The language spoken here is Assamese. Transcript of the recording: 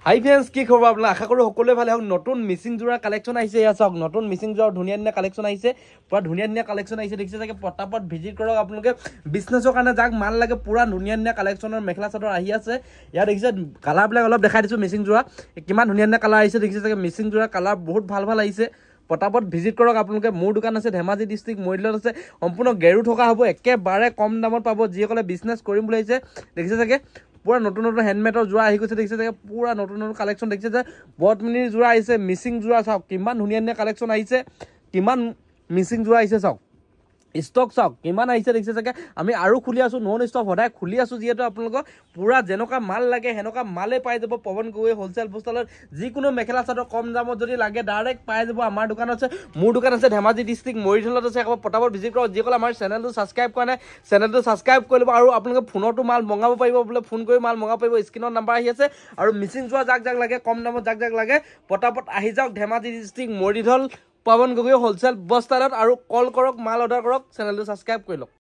হাই ফ্ৰেন্ডছ, কি খবৰ আপোনালোক? আশা কৰোঁ সকলোৱে ভালে হওক। নতুন মিচিং যোৰা কালেকশ্যন আহিছে। এয়া চাওক, নতুন মিচিং যোৰা ধুনীয়া ধুনীয়া কালেকশ্যন আহিছে, পুৰা ধুনীয়া ধুনীয়া কালেকশ্যন আহিছে। দেখিছে চাগে, পটাপট ভিজিট কৰক আপোনালোকে। বিজনেছৰ কাৰণে যাক মাল লাগে, পুৰা ধুনীয়া ধুনীয়া কালেকশ্যনৰ মেখেলা চাদৰ আহি আছে। ইয়াত দেখিছে কালাৰবিলাক অলপ দেখাই দিছোঁ। মিচিং যোৰা কিমান ধুনীয়া ধুনীয়া কালাৰ আহিছে। দেখিছে চাগে, মিচিং যোৰা কালাৰ বহুত ভাল ভাল আহিছে। পটাপট ভিজিট কৰক আপোনালোকে। মোৰ দোকান আছে ধেমাজি ডিষ্ট্ৰিক্ট মৰিলত আছে। সম্পূৰ্ণ গেৰু থকা হ'ব, একেবাৰে কম দামত পাব। যিসকলে বিজনেছ কৰিম বুলি আহিছে, দেখিছে চাগে পুৰা নতুন নতুন হেণ্ডমেডৰ যোৰা আহি গৈছে। দেখিছে চাগে, পুৰা নতুন নতুন কালেকশ্যন দেখিছে যে বটমিনিৰ যোৰা আহিছে। মিচিং যোৰা চাওক, কিমান ধুনীয়া ধুনীয়া কালেকশ্যন আহিছে, কিমান মিচিং যোৰা আহিছে। চাওক ষ্টক চাওক কিমান আহিছে। দেখিছে চাগে, আমি আৰু খুলি আছোঁ, নন ষ্টক সদায় খুলি আছোঁ। যিহেতু আপোনালোকক পুৰা যেনেকুৱা মাল লাগে সেনেকুৱা মালেই পাই যাব। পৱন গগৈ হোলচেল পোষ্টালত যিকোনো মেখেলা চাদৰ কম দামত যদি লাগে ডাইৰেক্ট পাই যাব। আমাৰ দোকান আছে, মোৰ দোকান আছে ধেমাজি ডিষ্ট্ৰিক্ট মৰিধলত আছে। আকৌ পটাপট ভিজিট কৰক। যিসকলে আমাৰ চেনেলটো ছাবস্ক্ৰাইব কৰা নাই, চেনেলটো ছাবস্ক্ৰাইব কৰি ল'ব। আৰু আপোনালোকে ফোনতো মাল মঙাব পাৰিব, বোলে ফোন কৰি মাল মঙাব পাৰিব। স্ক্ৰীণত নাম্বাৰ আহি আছে। আৰু মিচিং যোৱা যাক যাক লাগে, কম দামত যাক যাক লাগে, পটাপট আহি যাওক ধেমাজি ডিষ্ট্ৰিক্ট মৰিধল পৱন গগৈ হোলচেল বস্তালত। আৰু কল কৰক, মাল অৰ্ডাৰ কৰক, চেনেলটো ছাবস্ক্ৰাইব কৰি লওক।